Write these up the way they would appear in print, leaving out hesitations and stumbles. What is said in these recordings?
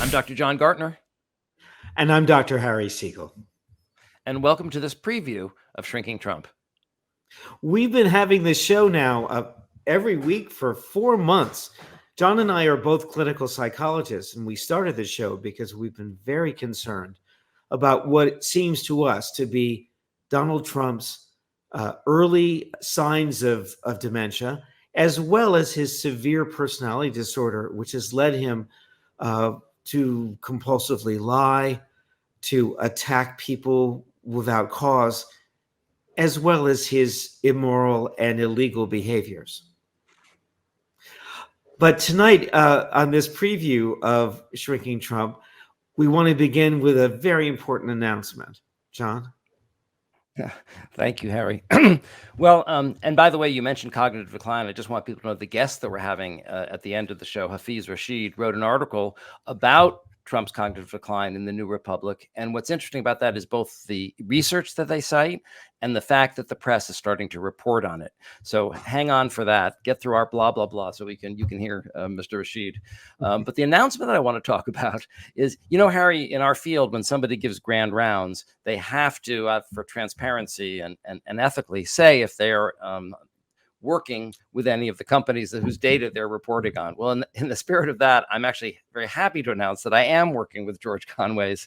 I'm Dr. John Gartner, And I'm Dr. Harry Segal. and welcome to this preview of Shrinking Trump. We've been having this show now every week for 4 months. John and I are both clinical psychologists, and we started the show because we've been very concerned about what seems to us to be Donald Trump's early signs of dementia, as well as his severe personality disorder, which has led him to compulsively lie, to attack people without cause, as well as his immoral and illegal behaviors. But tonight, on this preview of Shrinking Trump, we want to begin with a very important announcement. John? Thank you, Harry. Well, and by the way, you mentioned cognitive decline. I just want people to know the guest that we're having at the end of the show, Hafiz Rashid, wrote an article about Trump's cognitive decline in the New Republic. And what's interesting about that is both the research that they cite and the fact that the press is starting to report on it. So hang on for that. Get through our blah, blah, blah so you can hear Mr. Rashid. But the announcement that I want to talk about is, Harry, in our field, when somebody gives grand rounds, they have to, for transparency and ethically, say if they are working with any of the companies whose data they're reporting on. Well, in the spirit of that, I'm actually very happy to announce that I am working with George Conway's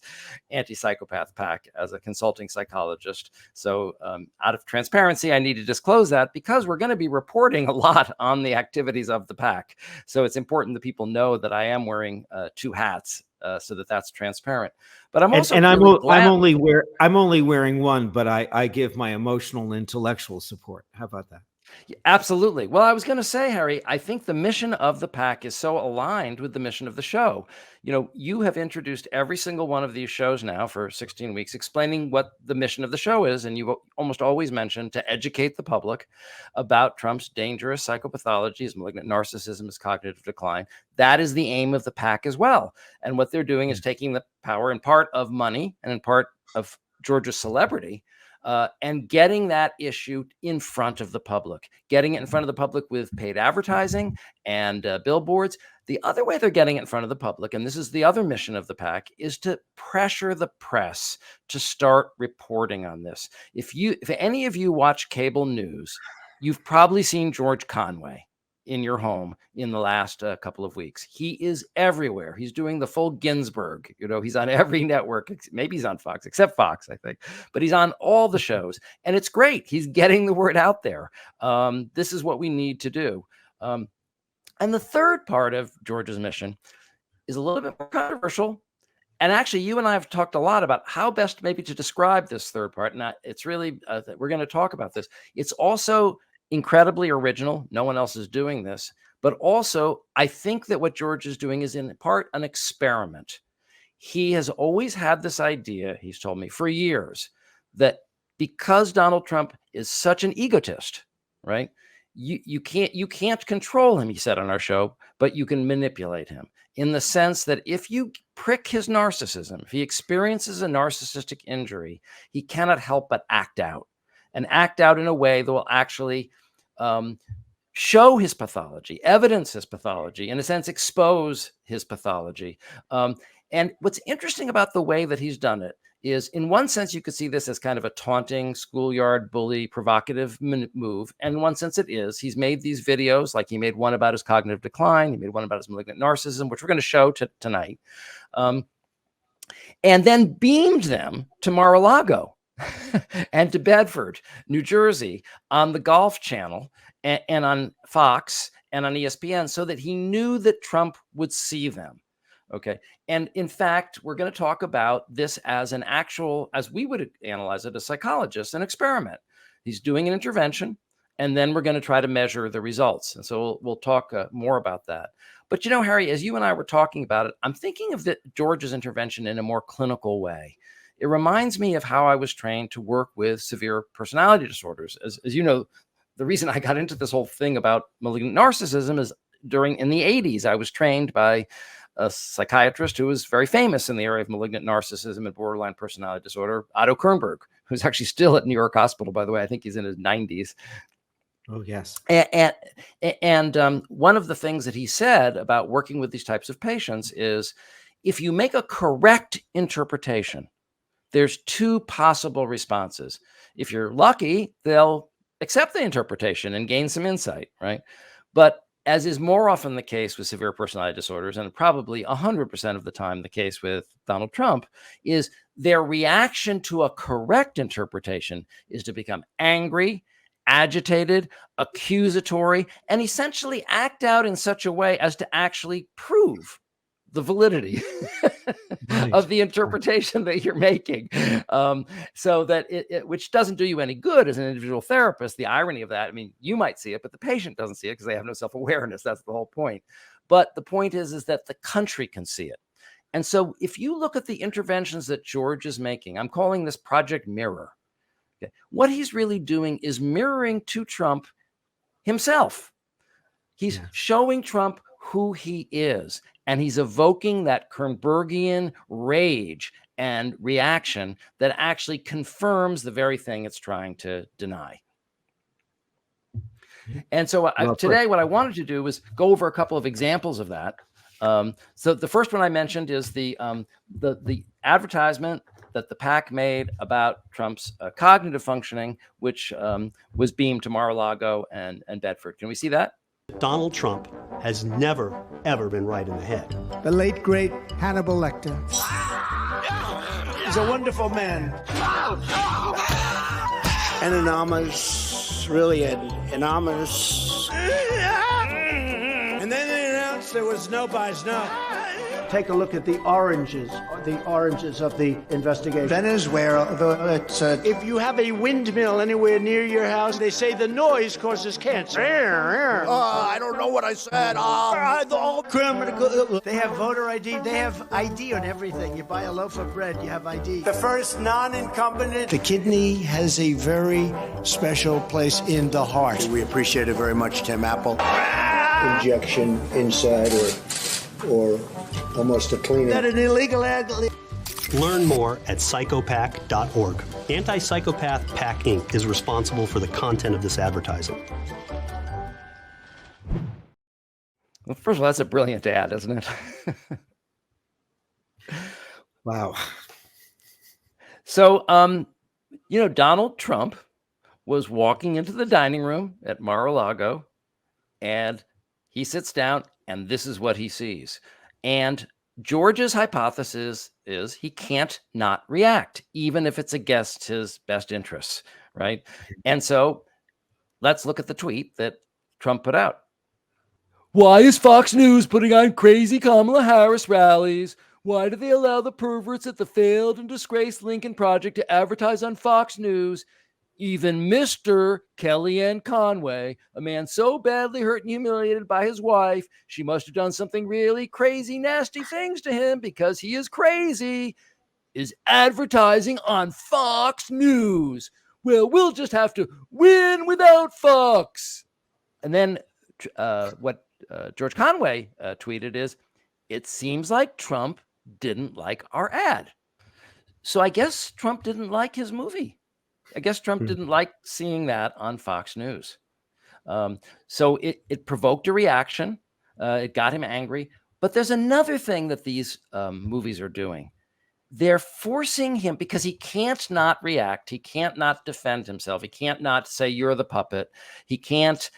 Anti-Psychopath PAC as a consulting psychologist. So out of transparency, I need to disclose that because we're going to be reporting a lot on the activities of the PAC. So it's important that people know that I am wearing two hats. So that's transparent. But I'm also I'm only wearing one, but I give my emotional and intellectual support. How about that? Yeah, absolutely. Well, I was going to say, Harry, I think the mission of the PAC is so aligned with the mission of the show. You have introduced every single one of these shows now for 16 weeks, explaining what the mission of the show is. And you almost always mention to educate the public about Trump's dangerous psychopathologies, malignant narcissism, his cognitive decline. That is the aim of the PAC as well. And what they're doing is taking the power in part of money and in part of Georgia's celebrity, and getting that issue in front of the public, getting it in front of the public with paid advertising and billboards. The other way they're getting it in front of the public, and this is the other mission of the PAC, is to pressure the press to start reporting on this. If any of you watch cable news, you've probably seen George Conway in your home in the last couple of weeks. He is everywhere. He's doing the full Ginsburg. He's on every network. Maybe he's on Fox, except Fox, I think. But he's on all the shows. And it's great. He's getting the word out there. This is what we need to do. And the third part of George's mission is a little bit more controversial. And actually, you and I have talked a lot about how best maybe to describe this third part. And it's really, we're going to talk about this. It's also incredibly original. No one else is doing this. But also, I think that what George is doing is in part an experiment. He has always had this idea, he's told me for years, that because Donald Trump is such an egotist, right? You can't control him, he said on our show, but you can manipulate him in the sense that if you prick his narcissism, if he experiences a narcissistic injury, he cannot help but act out and act out in a way that will actually show his pathology, evidence his pathology, in a sense, expose his pathology. And what's interesting about the way that he's done it is, in one sense, you could see this as kind of a taunting, schoolyard bully, provocative move. And in one sense, it is. He's made these videos, like he made one about his cognitive decline. He made one about his malignant narcissism, which we're going to show tonight. And then beamed them to Mar-a-Lago and to Bedford, New Jersey, on the Golf Channel and on Fox and on ESPN, so that he knew that Trump would see them. Okay. And in fact, we're going to talk about this as an actual, as we would analyze it as psychologists, an experiment. He's doing an intervention, and then we're going to try to measure the results. And so we'll talk more about that. But, Harry, as you and I were talking about it, I'm thinking of George's intervention in a more clinical way. It reminds me of how I was trained to work with severe personality disorders. As you know, the reason I got into this whole thing about malignant narcissism is in the 80s, I was trained by a psychiatrist who was very famous in the area of malignant narcissism and borderline personality disorder, Otto Kernberg, who's actually still at New York Hospital, by the way. I think he's in his 90s. Oh, yes. And one of the things that he said about working with these types of patients is, if you make a correct interpretation, there's two possible responses. If you're lucky, they'll accept the interpretation and gain some insight, right? But as is more often the case with severe personality disorders, and probably 100% of the time the case with Donald Trump, is their reaction to a correct interpretation is to become angry, agitated, accusatory, and essentially act out in such a way as to actually prove the validity of the interpretation that you're making. So that which doesn't do you any good as an individual therapist. The irony of that, I mean, you might see it, but the patient doesn't see it because they have no self-awareness. That's the whole point. But the point is that the country can see it. And so if you look at the interventions that George is making, I'm calling this Project Mirror. Okay. What he's really doing is mirroring to Trump himself. He's showing Trump who he is, and he's evoking that Kernbergian rage and reaction that actually confirms the very thing it's trying to deny. And so today, what I wanted to do was go over a couple of examples of that. So the first one I mentioned is the advertisement that the PAC made about Trump's cognitive functioning, which was beamed to Mar-a-Lago and Bedford. Can we see that? Donald Trump has never, ever been right in the head. The late, great Hannibal Lecter. He's a wonderful man. An anonymous, really an anonymous. And then they announced there was no buys, no. Take a look at the oranges of the investigation. Venezuela, if you have a windmill anywhere near your house, they say the noise causes cancer. I don't know what I said. They have voter ID. They have ID on everything. You buy a loaf of bread, you have ID. The first non-incumbent. The kidney has a very special place in the heart. We appreciate it very much, Tim Apple. Injection inside or almost a cleaner. That an illegal act. Learn more at psychopath.org. Anti-Psychopath PAC Inc. is responsible for the content of this advertising. Well, first of all, that's a brilliant ad, isn't it? Wow. So, Donald Trump was walking into the dining room at Mar-a-Lago, and he sits down, and this is what he sees. And George's hypothesis is he can't not react, even if it's against his best interests, right? And so let's look at the tweet that Trump put out. Why is Fox News putting on crazy Kamala Harris rallies? Why do they allow the perverts at the failed and disgraced Lincoln Project to advertise on Fox News? Even Mr. Kellyanne Conway, a man so badly hurt and humiliated by his wife, she must have done something really crazy, nasty things to him because he is crazy, is advertising on Fox News. Well, we'll just have to win without Fox. And then what George Conway tweeted is, it seems like Trump didn't like our ad. So I guess Trump didn't like his movie. I guess Trump didn't like seeing that on Fox News. So it provoked a reaction. It got him angry. But there's another thing that these movies are doing. They're forcing him, because he can't not react. He can't not defend himself. He can't not say, you're the puppet. He can't,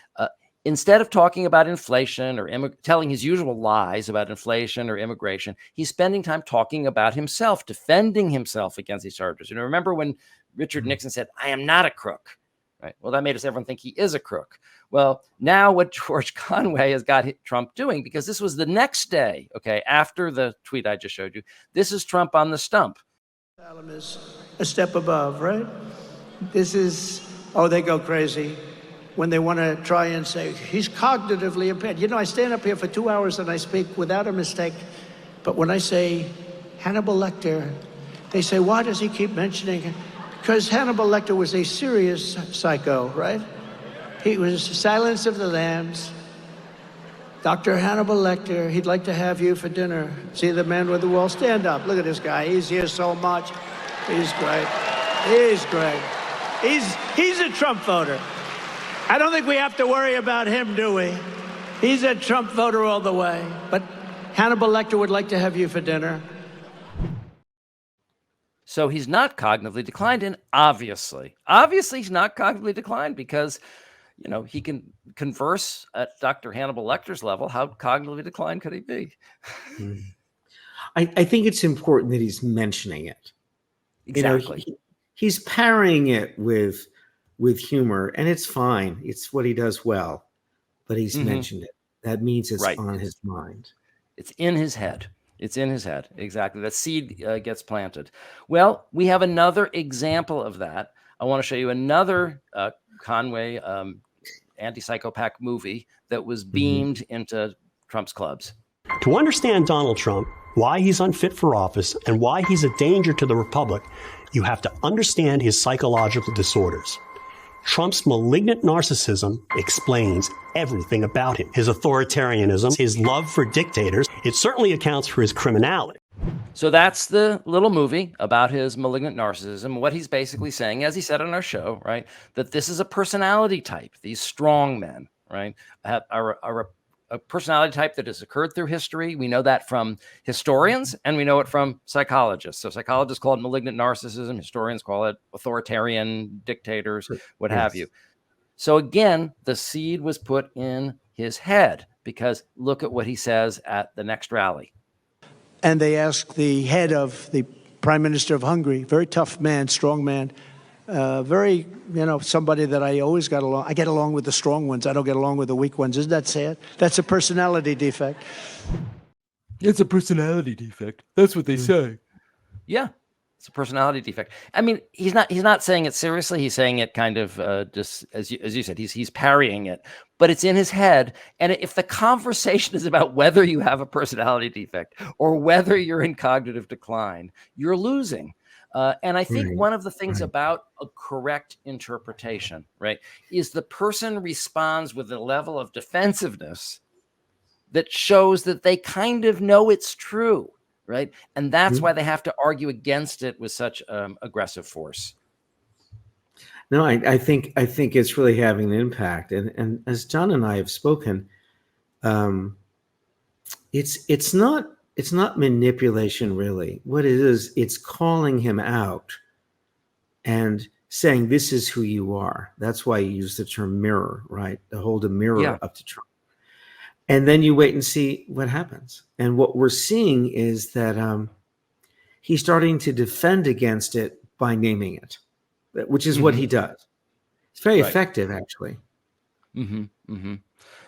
instead of talking about inflation or telling his usual lies about inflation or immigration, he's spending time talking about himself, defending himself against these charges. Remember when Richard Nixon said, I am not a crook, right? Well, that made us everyone think he is a crook. Well, now what George Conway has got Trump doing, because this was the next day, okay, after the tweet I just showed you, this is Trump on the stump. Is a step above, right? This is, they go crazy when they want to try and say, he's cognitively impaired. I stand up here for 2 hours and I speak without a mistake. But when I say Hannibal Lecter, they say, why does he keep mentioning it? Because Hannibal Lecter was a serious psycho, right? He was Silence of the Lambs. Dr. Hannibal Lecter, he'd like to have you for dinner. See the man with the wall? Stand up. Look at this guy. He's here so much. He's great. He's great. He's a Trump voter. I don't think we have to worry about him, do we? He's a Trump voter all the way. But Hannibal Lecter would like to have you for dinner. So he's not cognitively declined, and obviously he's not cognitively declined because, he can converse at Dr. Hannibal Lecter's level. How cognitively declined could he be? I think it's important that he's mentioning it. Exactly. He's parrying it with humor, and it's fine. It's what he does well, but he's mentioned it. That means it's on his mind. It's in his head. It's in his head. Exactly. That seed gets planted. Well, we have another example of that. I want to show you another Conway Anti-Psychopath movie that was beamed into Trump's clubs. To understand Donald Trump, why he's unfit for office, and why he's a danger to the republic, you have to understand his psychological disorders. Trump's malignant narcissism explains everything about him. His authoritarianism, his love for dictators, it certainly accounts for his criminality. So that's the little movie about his malignant narcissism. What he's basically saying, as he said on our show, right, that this is a personality type. These strong men, right, are a personality type that has occurred through history. We know that from historians, and we know it from psychologists. So psychologists call it malignant narcissism. Historians call it authoritarian dictators, what have you. So again, the seed was put in his head because look at what he says at the next rally. And they asked the head of the Prime Minister of Hungary, very tough man, strong man, very, somebody that I always got along. I get along with the strong ones. I don't get along with the weak ones. Isn't that sad? That's a personality defect. It's a personality defect. That's what they say. Yeah, it's a personality defect. I mean, he's not saying it seriously. He's saying it kind of just as you said. He's parrying it, but it's in his head. And if the conversation is about whether you have a personality defect or whether you're in cognitive decline, you're losing. And I think one of the things about a correct interpretation, right, is the person responds with a level of defensiveness that shows that they kind of know it's true, right? And that's why they have to argue against it with such aggressive force. No, I think it's really having an impact. And as John and I have spoken, it's not manipulation, really. What it is, it's calling him out and saying, this is who you are. That's why you use the term mirror, right? To hold a mirror up to Trump. And then you wait and see what happens. And what we're seeing is that he's starting to defend against it by naming it, which is what he does. It's very effective, actually.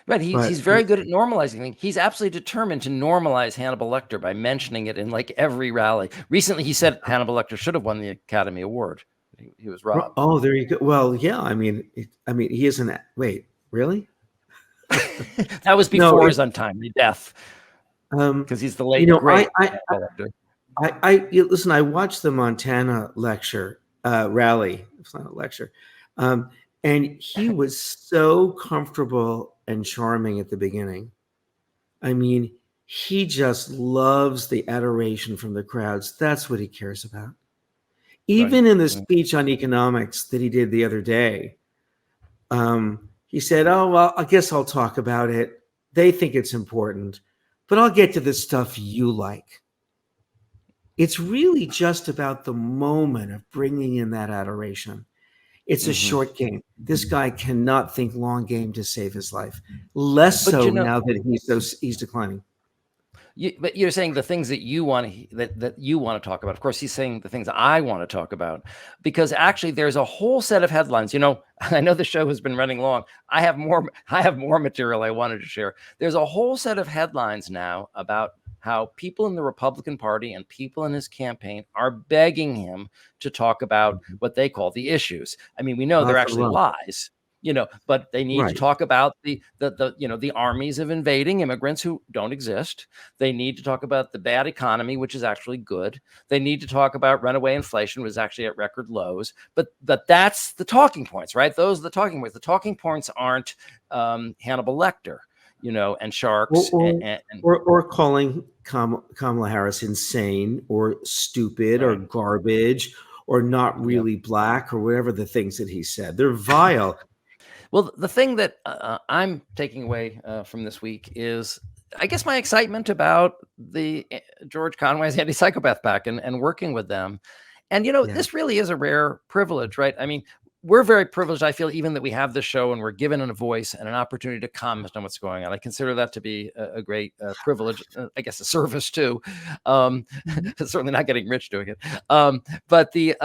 Right. He's very good at normalizing things. He's absolutely determined to normalize Hannibal Lecter by mentioning it in like every rally. Recently, he said Hannibal Lecter should have won the Academy Award. He was robbed. Oh, there you go. Well, yeah. I mean, he isn't. Wait, really? That was before his untimely death. Because he's the late great Hannibal Lecter. Listen. I watched the Montana rally. It's not a lecture. And he was so comfortable and charming at the beginning. I mean, he just loves the adoration from the crowds. That's what he cares about. Even in the speech on economics that he did the other day, he said, oh, well, I guess I'll talk about it. They think it's important, but I'll get to the stuff you like. It's really just about the moment of bringing in that adoration. It's a short game. This guy cannot think long game to save his life. Less so now that he's declining. But you're saying the things that you want to talk about. Of course, he's saying the things I want to talk about, because actually there's a whole set of headlines. I know the show has been running long. I have more material I wanted to share. There's a whole set of headlines now about how people in the Republican Party and people in his campaign are begging him to talk about what they call the issues. I mean, we know they're actually lies, but they need to talk about the armies of invading immigrants who don't exist. They need to talk about the bad economy, which is actually good. They need to talk about runaway inflation, which is actually at record lows. But that's the talking points, right? Those are the talking points. The talking points aren't Hannibal Lecter, and sharks, or calling Kamala Harris insane or stupid or garbage or not really black or whatever the things that he said. They're vile. Well, the thing that I'm taking away from this week is I guess my excitement about the George Conway's Anti-Psychopath pack and working with them. And, Yeah. this really is a rare privilege, right? I mean, we're very privileged, I feel, even that we have this show and we're given a voice and an opportunity to comment on what's going on. I consider that to be a great privilege, I guess a service too. Certainly not getting rich doing it. But the,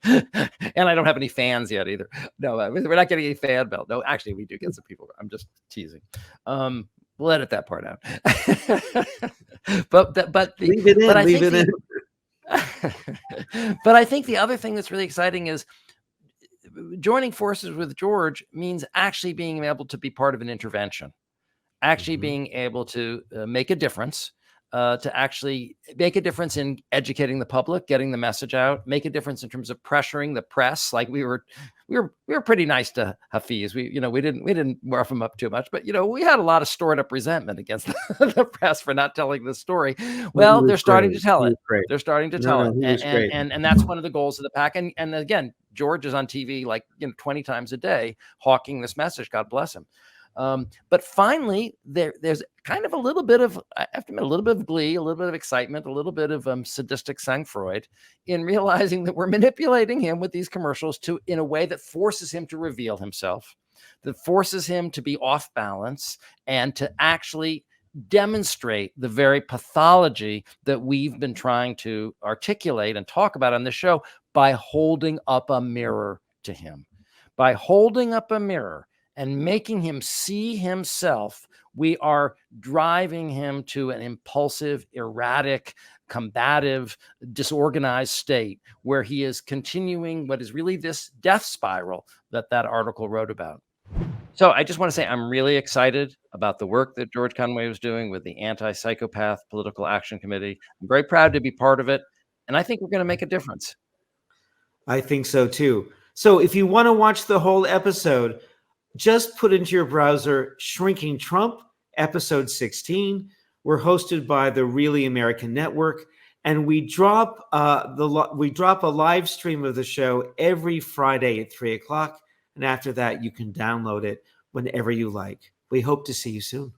and I don't have any fans yet either. No, we're not getting any fan mail. No, actually, we do get some people. I'm just teasing. We'll edit that part out. Leave it in. But I Leave think it in. but I think the other thing that's really exciting is joining forces with George means actually being able to be part of an intervention, actually being able to make a difference. To actually make a difference in educating the public, getting the message out, make a difference in terms of pressuring the press. Like we were pretty nice to Hafiz. We didn't rough him up too much, but we had a lot of stored up resentment against the press for not telling this story. Well, they're starting to tell it. They're starting to tell it, and that's one of the goals of the pack. And again, George is on TV like 20 times a day hawking this message. God bless him. But finally, there's kind of a little bit of, I have to admit, a little bit of glee, a little bit of excitement, a little bit of sadistic sang-froid in realizing that we're manipulating him with these commercials in a way that forces him to reveal himself, that forces him to be off balance and to actually demonstrate the very pathology that we've been trying to articulate and talk about on the show by holding up a mirror to him, by holding up a mirror and making him see himself. We are driving him to an impulsive, erratic, combative, disorganized state where he is continuing what is really this death spiral that article wrote about. So I just want to say I'm really excited about the work that George Conway was doing with the Anti-Psychopath Political Action Committee. I'm very proud to be part of it, and I think we're going to make a difference. I think so too. So if you want to watch the whole episode, just put into your browser Shrinking Trump, episode 16. We're hosted by the Really American Network, and we drop a live stream of the show every Friday at 3 o'clock. And after that, you can download it whenever you like. We hope to see you soon.